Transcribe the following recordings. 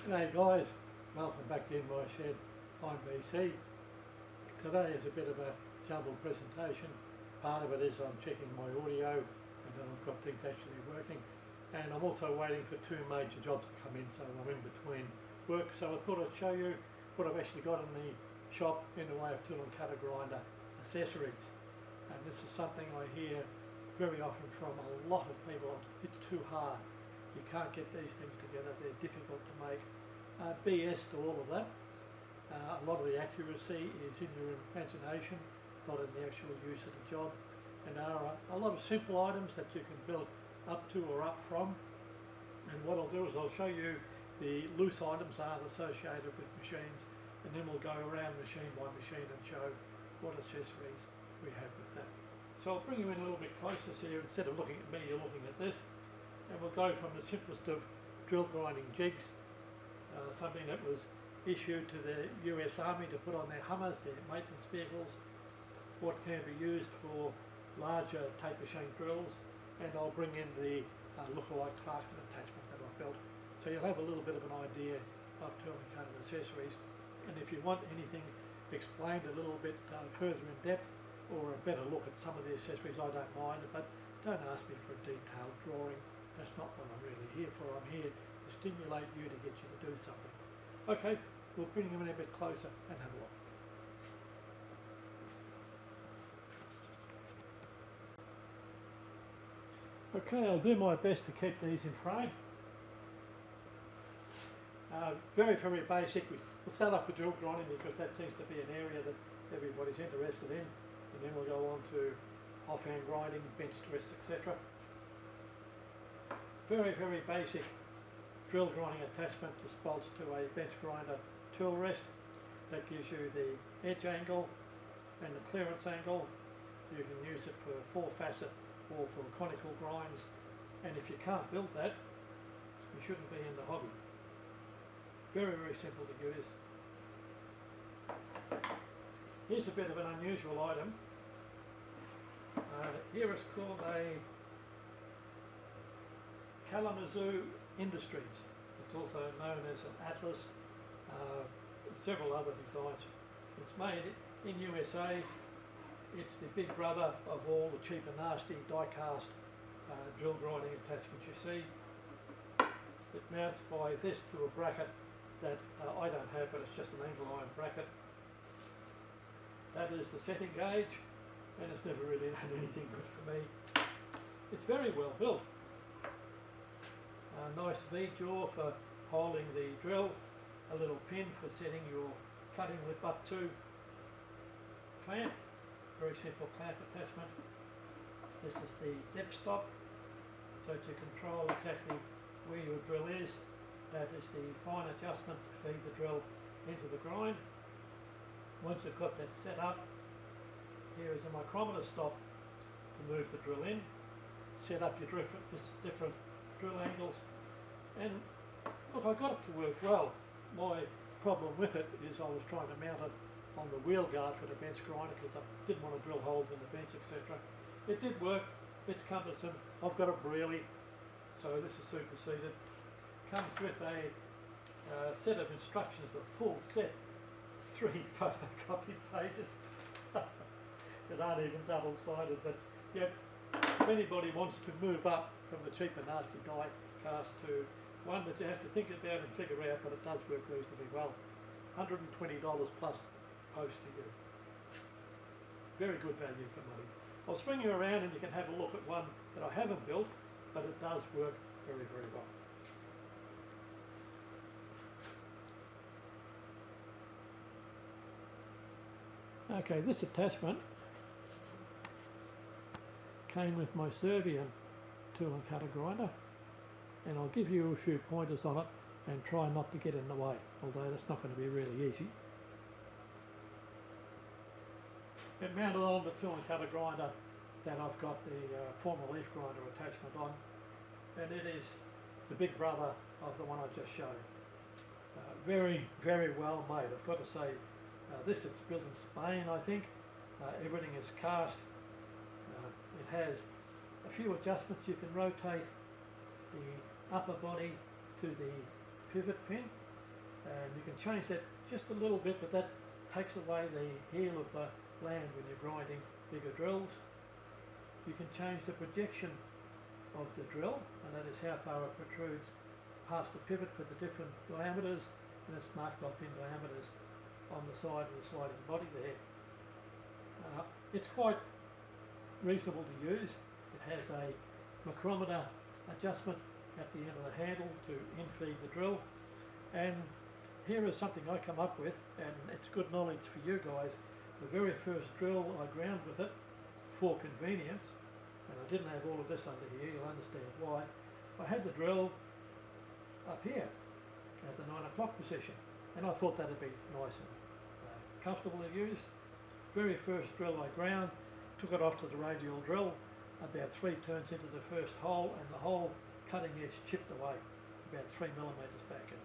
G'day guys, welcome back to In My Shed. I'm BC. Today is a bit of a jumbled presentation. Part of it is I'm checking my audio and then I've got things actually working. And I'm also waiting for two major jobs to come in, so I'm in between work. So I thought I'd show you what I've actually got in the shop in the way of tool and cutter grinder accessories. And this is something I hear very often from a lot of people. It's too hard. You can't get these things together, they're difficult to make. BS to all of that. A lot of the accuracy is in your imagination, not in the actual use of the job. And there are a lot of simple items that you can build up to or up from. And what I'll do is I'll show you the loose items are associated with machines, and then we'll go around machine by machine and show what accessories we have with that. So I'll bring you in a little bit closer so you, instead of looking at me, you're looking at this. And we'll go from the simplest of drill grinding jigs, something that was issued to the US Army to put on their Hummers, their maintenance vehicles, what can be used for larger tape machine drills, and I'll bring in the lookalike Clarkson attachment that I've built. So you'll have a little bit of an idea of tool and cutter accessories, and if you want anything explained a little bit further in depth or a better look at some of the accessories, I don't mind, but don't ask me for a detailed drawing. That's not what I'm really here for. I'm here to stimulate you to get you to do something. Okay, we'll bring them in a bit closer and have a look. Okay, I'll do my best to keep these in frame. Very, very basic. We'll start off with drill grinding because that seems to be an area that everybody's interested in. And then we'll go on to offhand grinding, bench twists, etc. Very, very basic drill grinding attachment just bolts to a bench grinder tool rest. That gives you the edge angle and the clearance angle. You can use it for 4-facet or for conical grinds, and if you can't build that, you shouldn't be in the hobby. Very, very simple to use. Here's a bit of an unusual item. Here it's called a Kalamazoo Industries. It's also known as an Atlas, several other designs. It's made in USA. It's the big brother of all the cheap and nasty die-cast drill grinding attachments you see. It mounts by this to a bracket that I don't have, but it's just an angle iron bracket. That is the setting gauge, and it's never really done anything good for me. It's very well built. A nice V-jaw for holding the drill, a little pin for setting your cutting lip up to, clamp, very simple clamp attachment. This is the depth stop, so to control exactly where your drill is. That is the fine adjustment to feed the drill into the grind. Once you've got that set up, here is a micrometer stop to move the drill in, set up your different drill angles, and look, I got it to work well. My problem with it is I was trying to mount it on the wheel guard for the bench grinder because I didn't want to drill holes in the bench, etc. It did work. It's cumbersome. I've got a Brearley, so this is superseded. Comes with a set of instructions, a full set, 3 photocopied pages that aren't even double-sided, but yet if anybody wants to move up from the cheap and nasty die cast to one that you have to think about and figure out, but it does work reasonably well. $120 plus post to you. Very good value for money. I'll swing you around and you can have a look at one that I haven't built, but it does work very, very well. Okay, this attachment came with my Servian tool and cutter grinder, and I'll give you a few pointers on it and try not to get in the way, although that's not going to be really easy. It mounted on the tool and cutter grinder that I've got the former leaf grinder attachment on, and it is the big brother of the one I just showed. Very, very well made. I've got to say, this is built in Spain, I think. Everything is cast. It has a few adjustments. You can rotate the upper body to the pivot pin, and you can change that just a little bit, but that takes away the heel of the land when you're grinding bigger drills. You can change the projection of the drill, and that is how far it protrudes past the pivot for the different diameters, and it's marked off in diameters on the side of the sliding body there. It's quite reasonable to use. It has a micrometer adjustment at the end of the handle to infeed the drill, and here is something I come up with, and it's good knowledge for you guys. The very first drill I ground with it for convenience, and I didn't have all of this under here, you'll understand why. I had the drill up here at the 9 o'clock position, and I thought that'd be nice and comfortable to use. Very first drill I ground, took it off to the radial drill, about 3 turns into the first hole, and the whole cutting edge chipped away about 3 millimetres back. And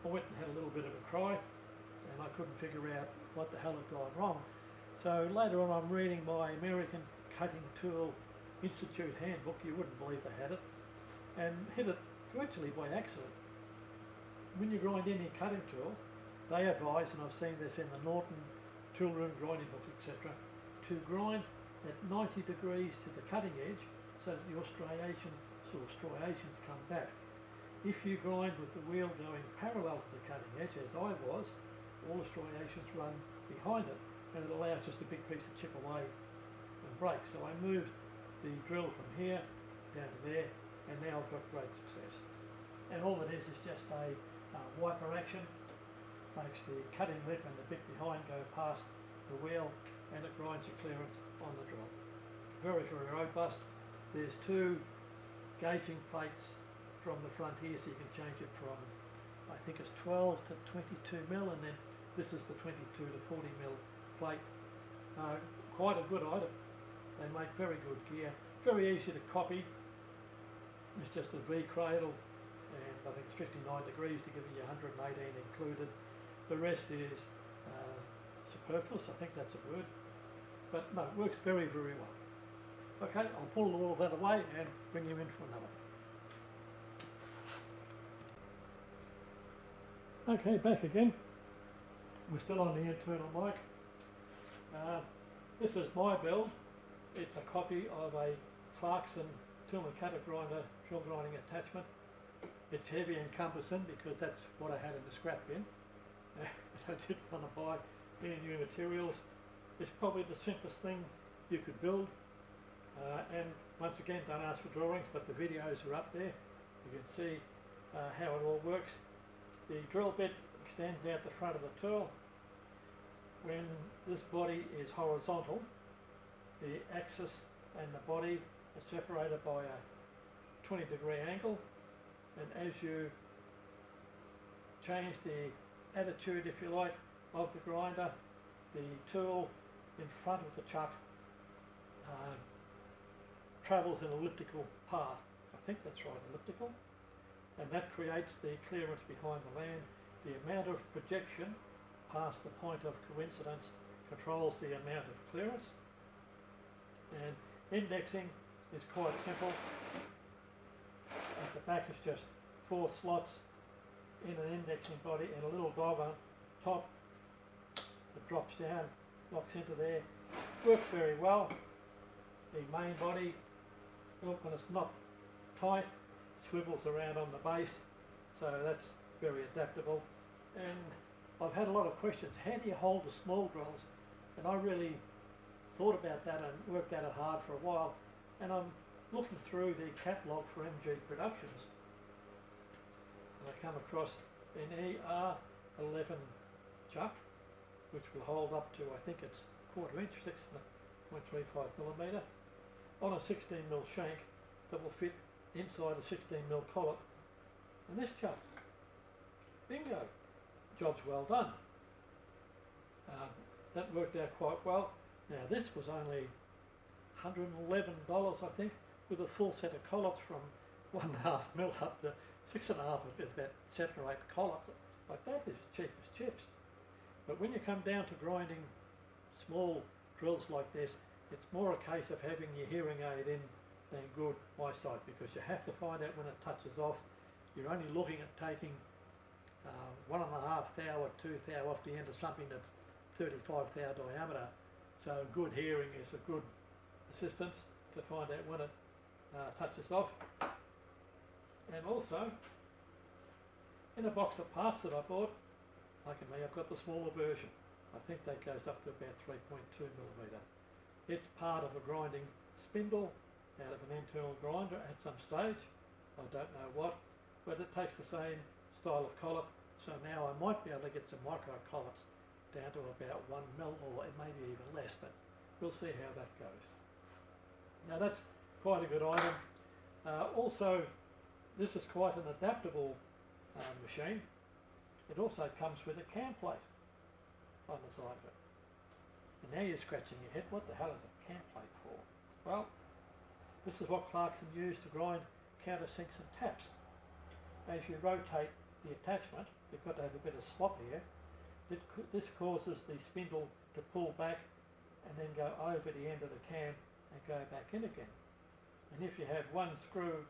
I went and had a little bit of a cry, and I couldn't figure out what the hell had gone wrong. So later on I'm reading my American Cutting Tool Institute handbook, you wouldn't believe they had it, and hit it virtually by accident. When you grind any cutting tool, they advise, and I've seen this in the Norton tool room grinding book, etc., to grind at 90 degrees to the cutting edge so that your striations come back. If you grind with the wheel going parallel to the cutting edge, as I was, all the striations run behind it, and it allows just a big piece of chip away and break. So I moved the drill from here down to there, and now I've got great success. And all it is just a wiper action, makes the cutting lip and the bit behind go past the wheel, and it grinds your clearance on the drill. Very, very robust. There's 2 gauging plates from the front here, so you can change it from, I think it's 12 to 22 mil, and then this is the 22 to 40 mil plate. Quite a good item. They make very good gear, very easy to copy. It's just a V cradle, and I think it's 59 degrees to give you 118 included. The rest is superfluous, I think that's a word, but no, it works very, very well. Okay, I'll pull all of that away and bring you in for another. Okay, back again. We're still on the internal mic. This is my build. It's a copy of a Clarkson Tillman cutter grinder drill grinding attachment. It's heavy and cumbersome because that's what I had in the scrap bin. I didn't want to buy any new materials. It's probably the simplest thing you could build. And once again, don't ask for drawings, but the videos are up there. You can see how it all works. The drill bit extends out the front of the tool. When this body is horizontal, the axis and the body are separated by a 20-degree angle, and as you change the attitude, if you like, of the grinder, the tool in front of the chuck travels an elliptical path. I think that's right, elliptical, and that creates the clearance behind the land. The amount of projection past the point of coincidence controls the amount of clearance, and indexing is quite simple. At the back is just 4 slots in an indexing body and a little dog on top that drops down, locks into there. Works very well. The main body, look, when it's not tight, swivels around on the base, so that's very adaptable. And I've had a lot of questions, how do you hold the small drills? And I really thought about that and worked at it hard for a while, and I'm looking through the catalogue for MG Productions, and I come across an ER11 chuck, which will hold up to, I think it's 1/4 inch, 6.35 millimetre, on a 16mm shank that will fit inside a 16mm collet. And this chuck, bingo, job's well done. That worked out quite well. Now this was only $111, I think, with a full set of collets from 1.5mm up to 6.5. There's about 7 or 8 collets. Like that is cheap as chips. But when you come down to grinding small drills like this, it's more a case of having your hearing aid in than good eyesight, because you have to find out when it touches off. You're only looking at taking 1.5 thou or 2 thou off the end of something that's 35 thou diameter. So good hearing is a good assistance to find out when it touches off. And also, in a box of parts that I bought, lucky me, I've got the smaller version. I think that goes up to about 3.2mm. It's part of a grinding spindle out of an internal grinder at some stage. I don't know what, but it takes the same style of collet. So now I might be able to get some micro collets down to about 1mm, or it may be even less, but we'll see how that goes. Now that's quite a good item. Also, this is quite an adaptable machine. It also comes with a cam plate on the side of it. And now you're scratching your head, what the hell is a cam plate for? Well, this is what Clarkson used to grind countersinks and taps. As you rotate the attachment, you've got to have a bit of slop here. This causes the spindle to pull back and then go over the end of the cam and go back in again. And if you have one screw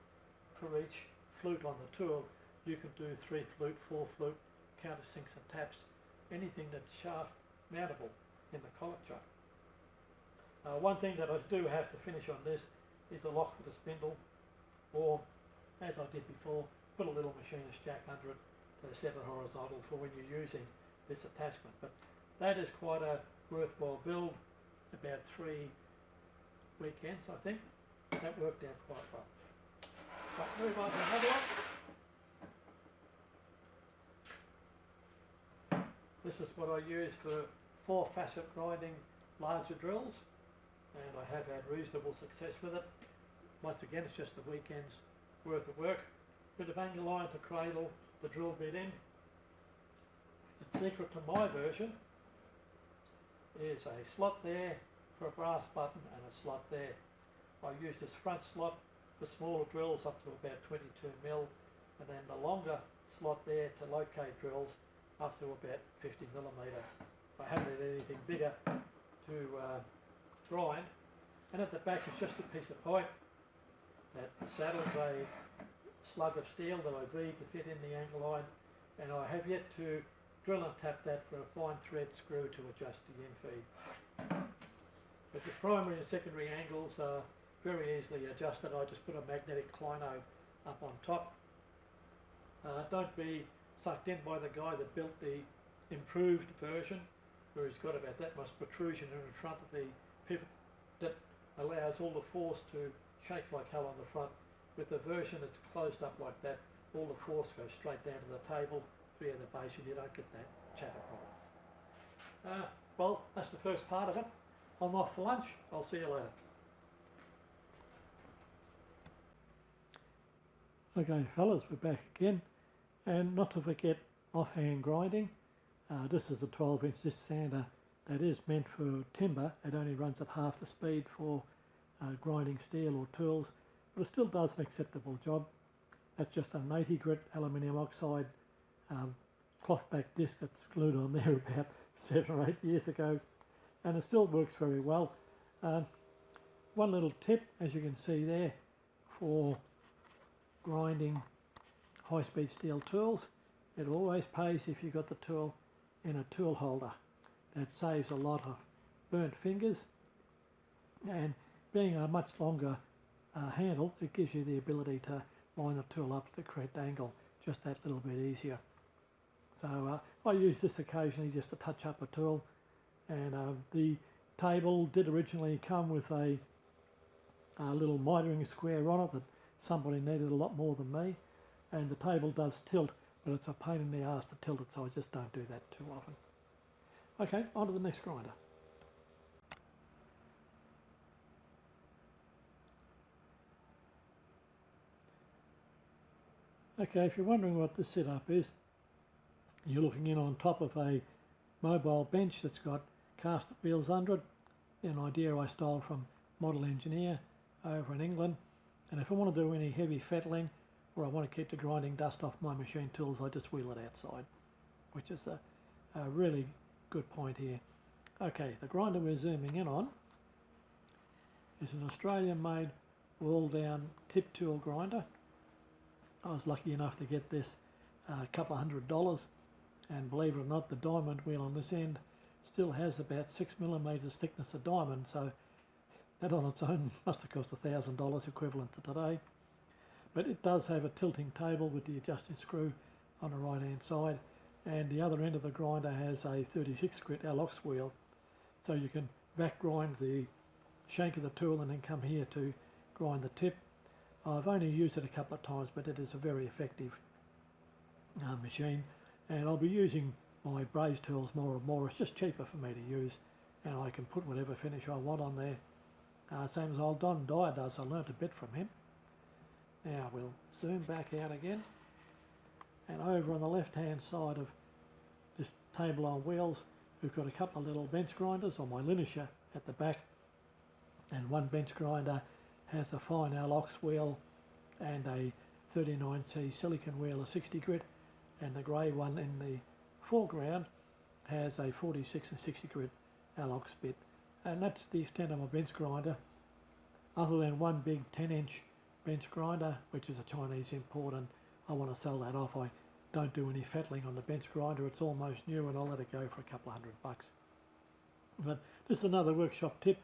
for each flute on the tool, you can do 3 flute, 4 flute, countersinks and taps, anything that's shaft mountable in the collet joint. One thing that I do have to finish on this is a lock for the spindle, or as I did before, put a little machinist jack under it to set it horizontal for when you're using this attachment. But that is quite a worthwhile build, about 3 weekends I think. That worked out quite well. Right, move on to another one. This is what I use for 4-facet grinding larger drills, and I have had reasonable success with it. Once again, it's just a weekend's worth of work. Bit of angle iron to cradle the drill bit in. The secret to my version is a slot there for a brass button and a slot there. I use this front slot for smaller drills up to about 22mm, and then the longer slot there to locate drills up to about 50mm. I haven't had anything bigger to grind. And at the back is just a piece of pipe that saddles a slug of steel that I V'd to fit in the angle line, and I have yet to drill and tap that for a fine thread screw to adjust the in feed. But the primary and secondary angles are very easily adjusted. I just put a magnetic clino up on top. Don't be sucked in by the guy that built the improved version, where he's got about that much protrusion in front of the pivot that allows all the force to shake like hell on the front. With the version that's closed up like that, all the force goes straight down to the table via the base, and you don't get that chatter problem. Well, that's the first part of it. I'm off for lunch. I'll see you later. Okay fellas, we're back again, and not to forget offhand grinding. This is a 12-inch disc sander that is meant for timber. It only runs at half the speed for grinding steel or tools, but it still does an acceptable job. That's just an 80 grit aluminium oxide cloth back disc that's glued on there about 7 or 8 years ago, and it still works very well. One little tip, as you can see there, for grinding high-speed steel tools, it always pays if you've got the tool in a tool holder. That saves a lot of burnt fingers, and being a much longer handle, it gives you the ability to line the tool up to the correct angle just that little bit easier. So I use this occasionally just to touch up a tool, and the table did originally come with a little mitering square on it that somebody needed a lot more than me, and the table does tilt, but it's a pain in the ass to tilt it, so I just don't do that too often. Okay, on to the next grinder. Okay, if you're wondering what this setup is, you're looking in on top of a mobile bench that's got caster wheels under it, an idea I stole from Model Engineer over in England. And if I want to do any heavy fettling, or I want to keep the grinding dust off my machine tools, I just wheel it outside, which is a really good point here. Okay, the grinder we're zooming in on is an a couple of $100, and believe it or not, the diamond wheel on this end still has about 6mm thickness of diamond, so that on its own must have cost $1,000 equivalent to today. But it does have a tilting table with the adjusting screw on the right hand side, and the other end of the grinder has a 36 grit Alox wheel, so you can back grind the shank of the tool and then come here to grind the tip. I've only used it a couple of times, but it is a very effective machine, and I'll be using my braze tools more and more. It's just cheaper for me to use, and I can put whatever finish I want on there. Same as old Don Dyer does. I learnt a bit from him. Now we'll zoom back out again, and over on the left hand side of this table on wheels we've got a couple of little bench grinders on my Linisher at the back, and one bench grinder has a fine Alox wheel and a 39C silicon wheel, a 60 grit, and the grey one in the foreground has a 46 and 60 grit Alox bit. And that's the extent of my bench grinder, other than one big 10-inch bench grinder, which is a Chinese import, and I want to sell that off. I don't do any fettling on the bench grinder. It's almost new, and I'll let it go for a couple of $100. But this is another workshop tip.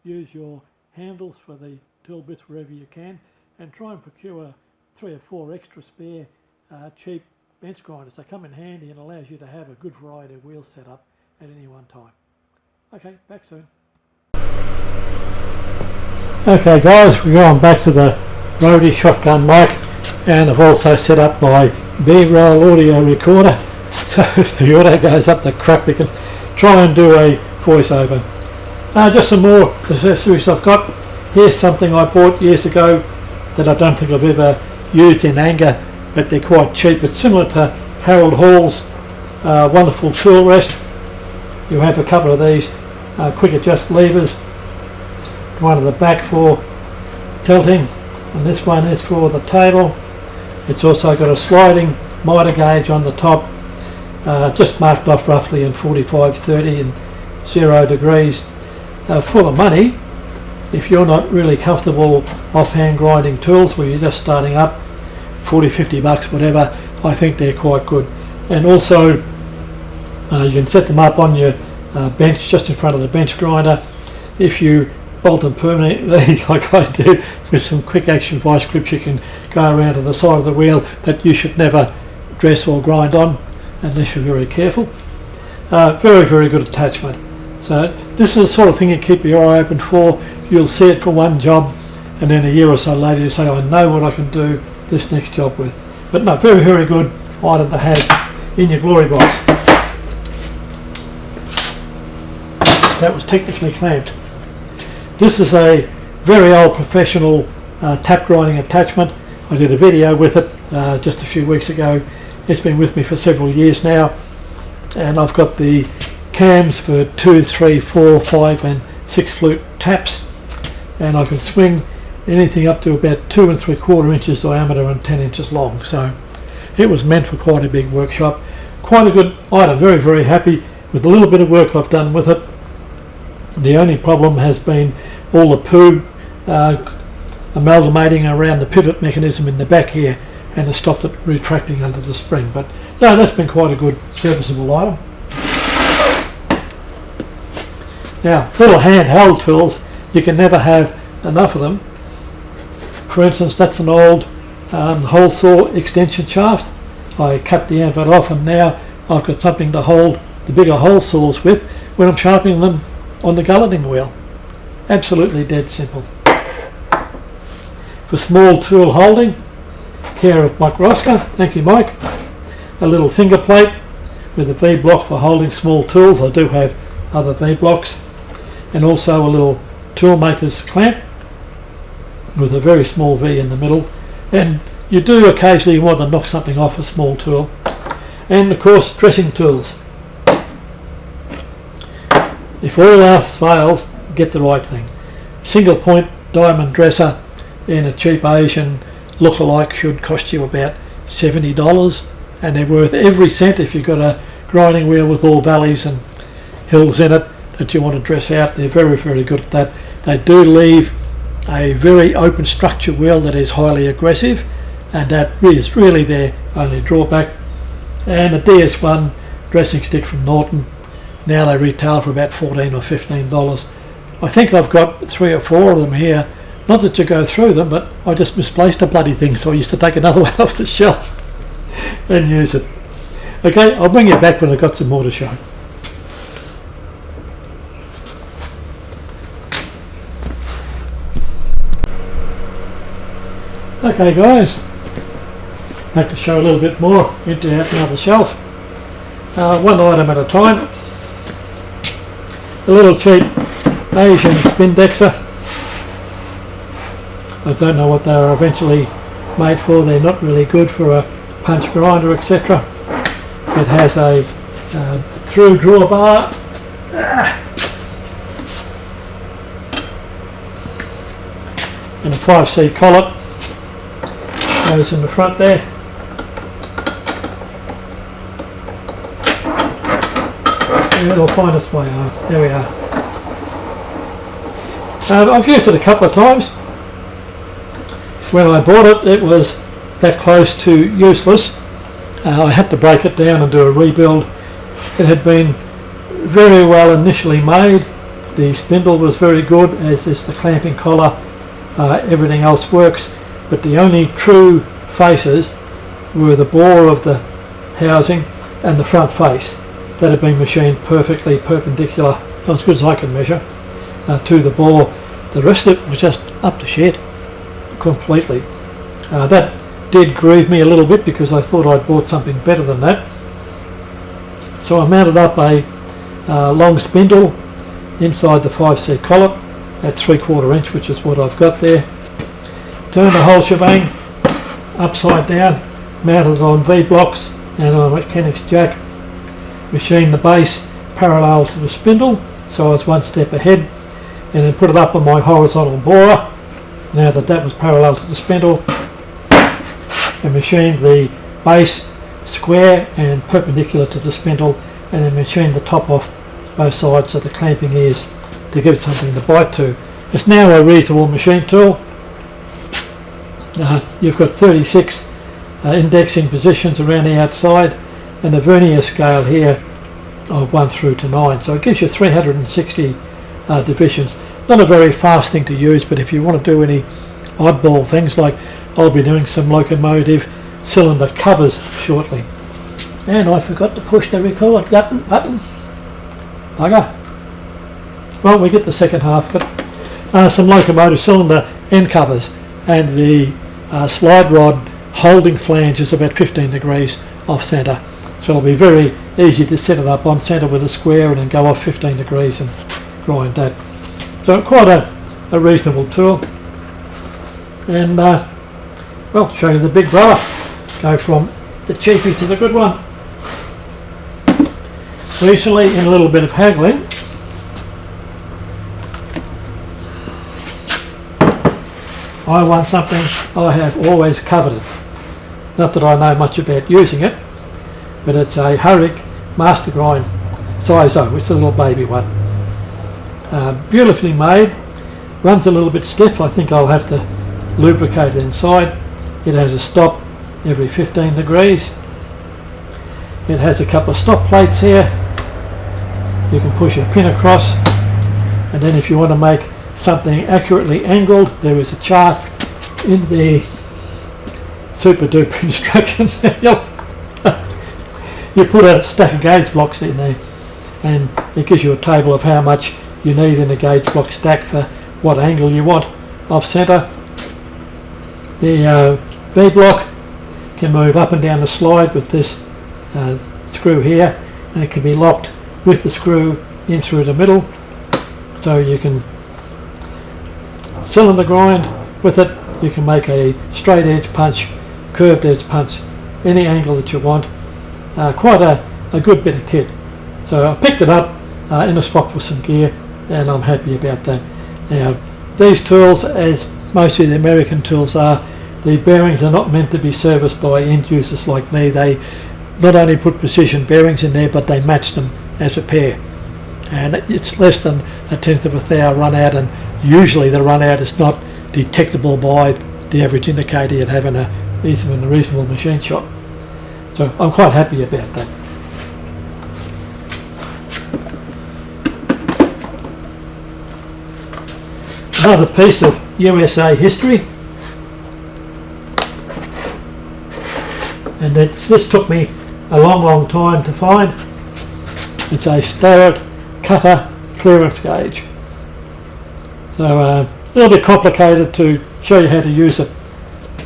Use your handles for the tool bits wherever you can, and try and procure 3 or 4 extra spare cheap bench grinders. They come in handy and allows you to have a good variety of wheels set up at any one time. Okay, back soon. Okay guys, we're going back to the Rode shotgun mic, and I've also set up my B-roll audio recorder, so if the audio goes up the crap we can try and do a voiceover. Just some more accessories I've got. Here's something I bought years ago that I don't think I've ever used in anger, but they're quite cheap. It's similar to Harold Hall's wonderful tool rest. You have a couple of these quick adjust levers, one at the back for tilting, and this one is for the table. It's also got a sliding miter gauge on the top, just marked off roughly in 45, 30 and 0 degrees. For the money, if you're not really comfortable offhand grinding tools where you're just starting up, 40, 50 bucks, whatever, I think they're quite good. And also you can set them up on your bench just in front of the bench grinder. If you bolt them permanently like I do with some quick action vice grips, you can go around to the side of the wheel that you should never dress or grind on unless you're very careful. Very, very good attachment. So this is the sort of thing you keep your eye open for. You'll see it for one job, and then a year or so later you say, I know what I can do this next job with. But no, very, very good item to have in your glory box. That was technically clamped. This is a very old professional tap grinding attachment. I did a video with it just a few weeks ago. It's been with me for several years now, and I've got the cams for 2, 3, 4, 5 and 6 flute taps, and I can swing anything up to about 2 3/4 inches diameter and 10 inches long. So it was meant for quite a big workshop. Quite a good item. Very, very happy with the little bit of work I've done with it. The only problem has been all the poo amalgamating around the pivot mechanism in the back here, and has stopped it retracting under the spring. But no, that's been quite a good serviceable item. Now, little handheld tools, you can never have enough of them. For instance, that's an old hole saw extension shaft. I cut the end of it off, and now I've got something to hold the bigger hole saws with when I'm sharpening them on the gulleting wheel. Absolutely dead simple. For small tool holding, care of Mike Roscoe, thank you Mike. A little finger plate with a V-block for holding small tools. I do have other V-blocks. And also a little tool maker's clamp with a very small V in the middle. And you do occasionally want to knock something off a small tool. And of course, dressing tools. If all else fails, get the right thing. Single point diamond dresser in a cheap Asian look-alike should cost you about $70, and they're worth every cent if you've got a grinding wheel with all valleys and hills in it that you want to dress out. They're very, very good at that. They do leave a very open structure wheel that is highly aggressive, and that is really their only drawback. and a DS1 dressing stick from Norton. Now they retail for about $14 or $15. I think I've got 3 or 4 of them here. Not that you go through them, but I just misplaced a bloody thing, so I used to take another one off the shelf and use it. Okay, I'll bring you back when I've got some more to show. Okay guys, back to show a little bit more into another shelf. One item at a time. A little cheap Asian Spindexer. I don't know what they are eventually made for. They're not really good for a punch grinder, etc. It has a through drawer bar. And a 5C collet goes in the front there. And it'll find its way out. There we are. I've used it a couple of times. When I bought it, it was that close to useless. I had to break it down and do a rebuild. It had been very well initially made. The spindle was very good, as is the clamping collar. Everything else works, but the only true faces were the bore of the housing and the front face. That had been machined perfectly perpendicular, as good as I can measure, to the bore. The rest of it was just up to shit completely. That did grieve me a little bit because I thought I'd bought something better than that. So I mounted up a long spindle inside the 5C collet at 3/4 inch, which is what I've got there. Turned the whole shebang upside down, mounted it on V-blocks and on a mechanics jack. Machined the base parallel to the spindle, so I was one step ahead, and then put it up on my horizontal borer, now that that was parallel to the spindle, and machined the base square and perpendicular to the spindle, and then machined the top off both sides of the clamping ears to give it something to bite to. It's now a reasonable machine tool. You've got 36 indexing positions around the outside, and a vernier scale here of 1 through to 9, so it gives you 360 divisions. Not a very fast thing to use, but if you want to do any oddball things, like I'll be doing some locomotive cylinder covers shortly. And I forgot to push the record button. Bugger. Well, we get the second half, but some locomotive cylinder end covers, and the slide rod holding flange is about 15 degrees off centre. So it'll be very easy to set it up on centre with a square and then go off 15 degrees and grind that. So quite a reasonable tool. And well, show you the big brother. Go from the cheapie to the good one. Recently, in a little bit of haggling, I want something I have always coveted. Not that I know much about using it, but it's a Hurrick Master Grind Size O. It's a little baby one. Beautifully made. Runs a little bit stiff. I think I'll have to lubricate it inside. It has a stop every 15 degrees. It has a couple of stop plates here. You can push a pin across, and then if you want to make something accurately angled, there is a chart in the super duper instructions manual. You put a stack of gauge blocks in there, and it gives you a table of how much you need in a gauge block stack for what angle you want off centre. The V-block can move up and down the slide with this screw here, and it can be locked with the screw in through the middle, so you can cylinder grind with it. You can make a straight edge punch, curved edge punch, any angle that you want. Quite a good bit of kit. So I picked it up in a swap for some gear, and I'm happy about that. Now these tools, as most of the American tools are, the bearings are not meant to be serviced by end users like me. They not only put precision bearings in there, but they match them as a pair, and it's less than 1/10 of a thou run out, and usually the run out is not detectable by the average indicator you'd have in a reasonable machine shop. So I'm quite happy about that. Another piece of USA history, and this took me a long time to find. It's a Starrett cutter clearance gauge. So a little bit complicated to show you how to use it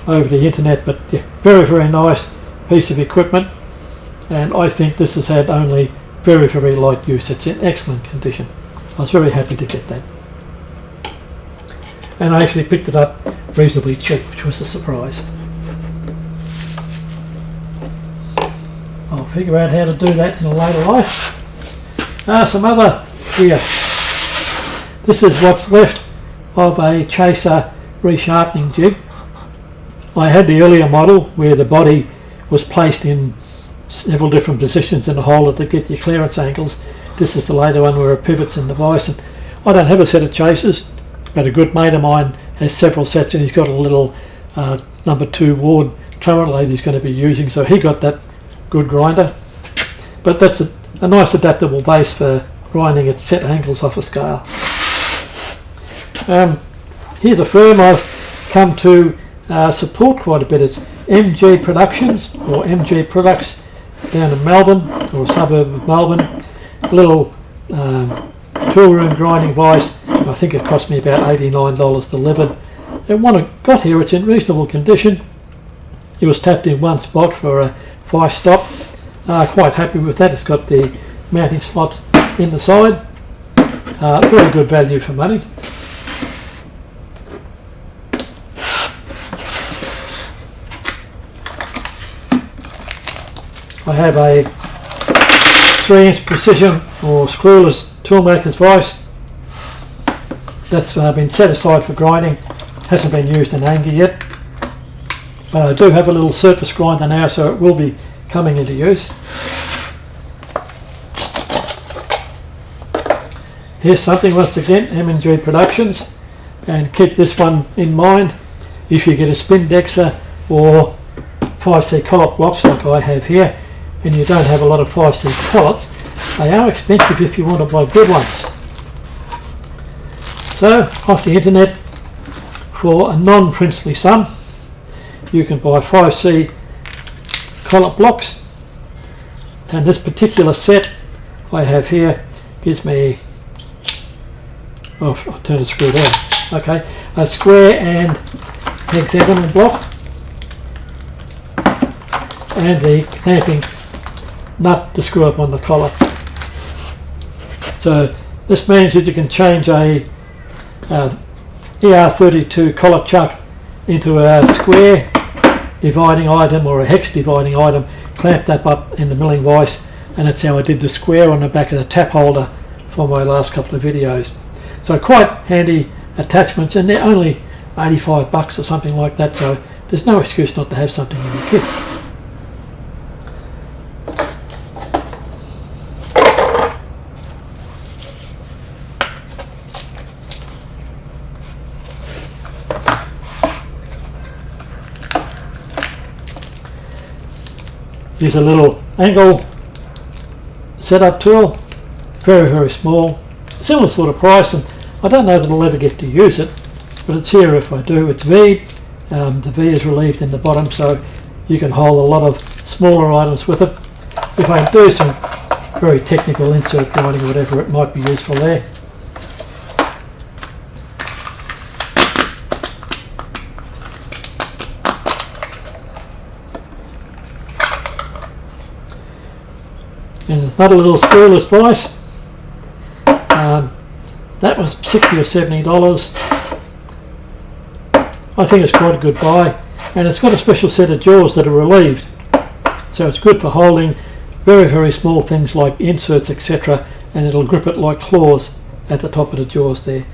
over the internet, but yeah, very nice piece of equipment, and I think this has had only very light use. It's in excellent condition. I was very happy to get that, and I actually picked it up reasonably cheap, which was a surprise. I'll figure out how to do that in a later life. Some other gear. This is what's left of a Chaser resharpening jig. I had the earlier model where the body was placed in several different positions in the holder to get your clearance angles. This is the later one where it pivots in the vise. And I don't have a set of Chasers, but a good mate of mine has several sets, and he's got a little number 2 Ward turret lathe he's going to be using, so he got that good grinder. But that's a nice adaptable base for grinding at set angles off a scale. Here's a firm I've come to support quite a bit. It's MG Productions, or MG Products, down in Melbourne, or a suburb of Melbourne. A little tool room grinding vise. I think it cost me about $89 delivered. And when it got here, it's in reasonable condition. It was tapped in one spot for a vise stop. Quite happy with that. It's got the mounting slots in the side. Very good value for money. I have a 3-inch precision or screwless toolmaker's vise that's been set aside for grinding. Hasn't been used in anger yet, but I do have a little surface grinder now, so it will be coming into use. Here's something once again, M&G Productions, and keep this one in mind. If you get a Spindexer or 5C collet blocks like I have here, and you don't have a lot of 5C collets, they are expensive if you want to buy good ones. So off the internet, for a non-princely sum, you can buy 5C collet blocks, and this particular set I have here gives me, oh, I'll turn the screw down, okay, a square and hexagonal block, and the clamping nut to screw up on the collar. So this means that you can change a ER32 collar chuck into a square dividing item or a hex dividing item, clamp that up in the milling vise, and that's how I did the square on the back of the tap holder for my last couple of videos. So quite handy attachments, and they're only $85 or something like that, so there's no excuse not to have something in your kit. Here's a little angle setup tool, very small, similar sort of price, and I don't know that I'll ever get to use it, but it's here if I do. It's V, the V is relieved in the bottom, so you can hold a lot of smaller items with it. If I do some very technical insert grinding or whatever, it might be useful there. And another little screwless vise. That was $60 or $70. I think it's quite a good buy, and it's got a special set of jaws that are relieved, so it's good for holding very small things like inserts, etc., and it'll grip it like claws at the top of the jaws there.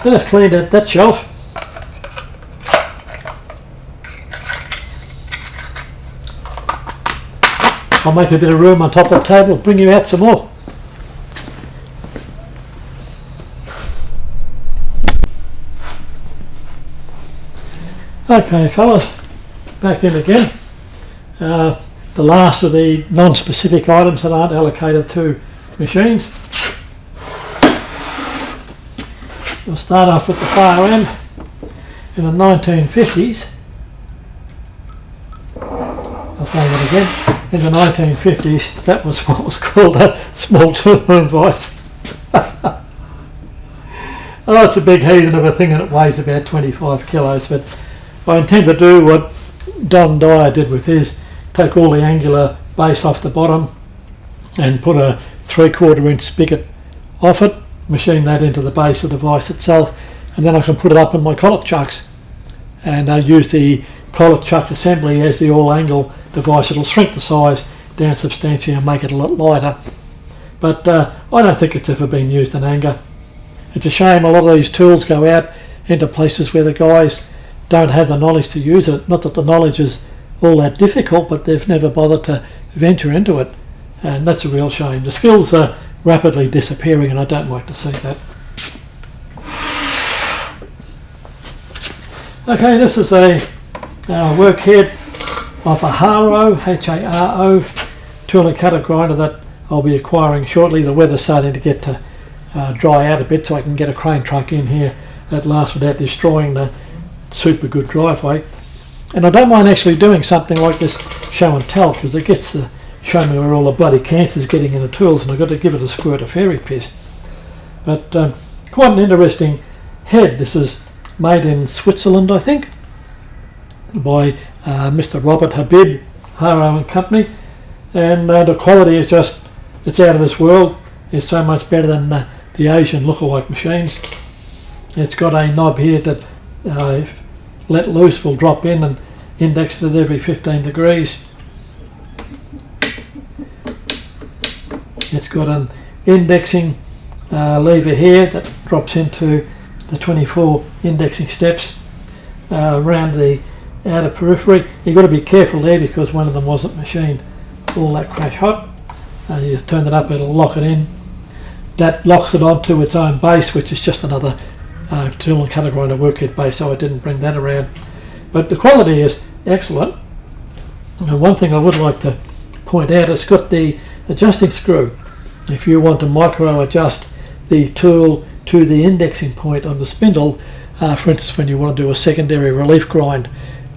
So let's clean that shelf. I'll make a bit of room on top of the table, bring you out some more. Okay fellas, back in again. the last of the non-specific items that aren't allocated to machines. We'll start off with the far end. In the 1950s, I'll say that again, in the 1950s that was what was called a small tool and vise. Oh, it's a big heathen of a thing and it weighs about 25 kilos, but I intend to do what Don Dyer did with his, take all the angular base off the bottom and put a 3/4 inch spigot off it, machine that into the base of the vise itself, and then I can put it up in my collet chucks and use the collet chuck assembly as the all angle device. It'll shrink the size down substantially and make it a lot lighter, but I don't think it's ever been used in anger. It's a shame a lot of these tools go out into places where the guys don't have the knowledge to use it. Not that the knowledge is all that difficult, but they've never bothered to venture into it, and that's a real shame. The skills are rapidly disappearing and I don't like to see that. Okay, this is a work head of a Haro, H-A-R-O, tool and cutter grinder that I'll be acquiring shortly. The weather's starting to get to dry out a bit, so I can get a crane truck in here at last without destroying the super good driveway. And I don't mind actually doing something like this show and tell, because it gets to show me where all the bloody cancer's getting in the tools, and I've got to give it a squirt of fairy piss. But quite an interesting head. This is made in Switzerland, I think, by Mr. Robert Habib, Haro and Company, and the quality is just, it's out of this world. It's so much better than the Asian lookalike machines. It's got a knob here that if let loose will drop in and index it every 15 degrees. It's got an indexing lever here that drops into the 24 indexing steps around the outer periphery. You've got to be careful there because one of them wasn't machined all that crash hot. You just turn it up, it'll lock it in. That locks it onto its own base, which is just another tool and cutter grinder workhead base, so I didn't bring that around. But the quality is excellent. And one thing I would like to point out, it's got the adjusting screw. If you want to micro adjust the tool to the indexing point on the spindle, for instance when you want to do a secondary relief grind,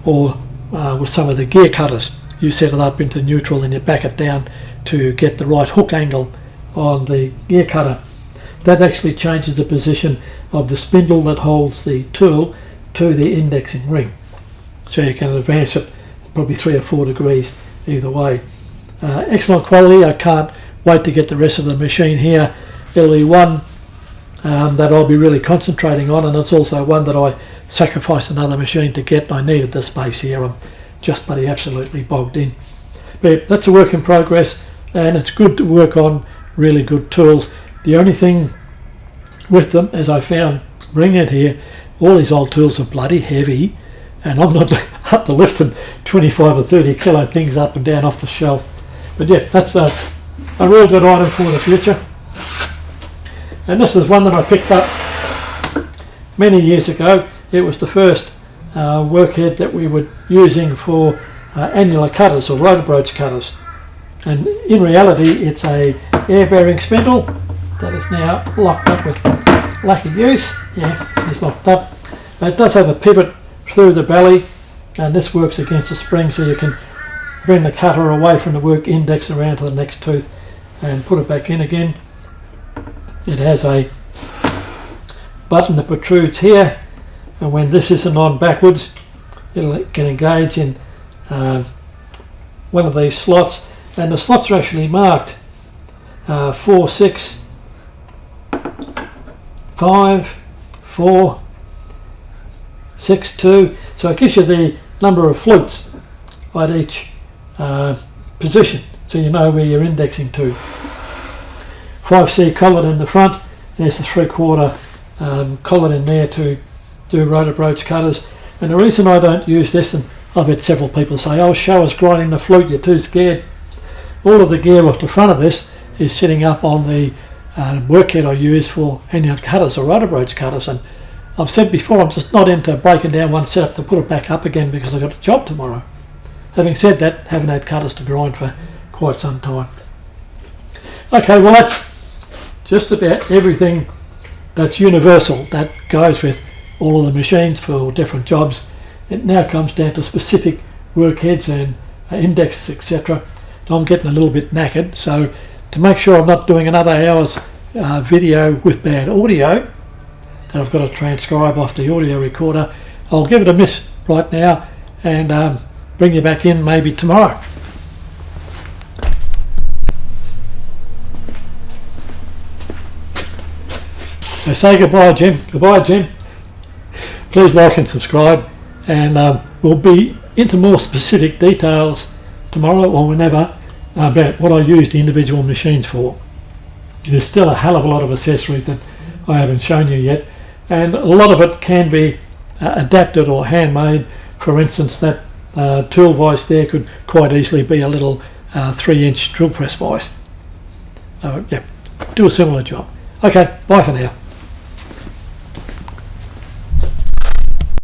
or with some of the gear cutters, you set it up into neutral and you back it down to get the right hook angle on the gear cutter. That actually changes the position of the spindle that holds the tool to the indexing ring, so you can advance it probably 3 or 4 degrees either way. Excellent quality. I can't wait to get the rest of the machine here. It'll be one that I'll be really concentrating on, and it's also one that I sacrificed another machine to get. I needed the space here. I'm just bloody absolutely bogged in. But that's a work in progress, and it's good to work on really good tools. The only thing with them, as I found bringing it here, all these old tools are bloody heavy, and I'm not up to lifting 25 or 30 kilo things up and down off the shelf. But yeah, that's a real good item for the future. And this is one that I picked up many years ago. It was the first workhead that we were using for annular cutters or rotor broach cutters. And in reality it's a air bearing spindle that is now locked up with lack of use. Yeah, it's locked up. It does have a pivot through the belly, and this works against the spring, so you can bring the cutter away from the work index around to the next tooth and put it back in again. It has a button that protrudes here, and when this isn't on backwards, it can engage in one of these slots, and the slots are actually marked 4, 6, 5, 4, 6, 2, so it gives you the number of flutes at each position, so you know where you're indexing to. 5C collet in the front, there's the 3/4 collet in there to do rotor broach cutters. And the reason I don't use this, and I've had several people say, oh, show us grinding the flute, you're too scared. All of the gear off the front of this is sitting up on the workhead I use for annular cutters or rotor broach cutters, and I've said before I'm just not into breaking down one setup to put it back up again because I've got a job tomorrow. having said that, haven't had cutters to grind for quite some time. Okay, well that's just about everything that's universal, that goes with all of the machines for different jobs. It now comes down to specific workheads and indexes, etc. I'm getting a little bit knackered, so to make sure I'm not doing another hour's video with bad audio that I've got to transcribe off the audio recorder, I'll give it a miss right now and bring you back in maybe tomorrow. So say goodbye, Jim. Goodbye, Jim. Please like and subscribe, and we'll be into more specific details tomorrow or whenever about what I use the individual machines for. There's still a hell of a lot of accessories that I haven't shown you yet, and a lot of it can be adapted or handmade. For instance, that tool vise there could quite easily be a little 3-inch drill press vise. Yeah, do a similar job. Okay, bye for now.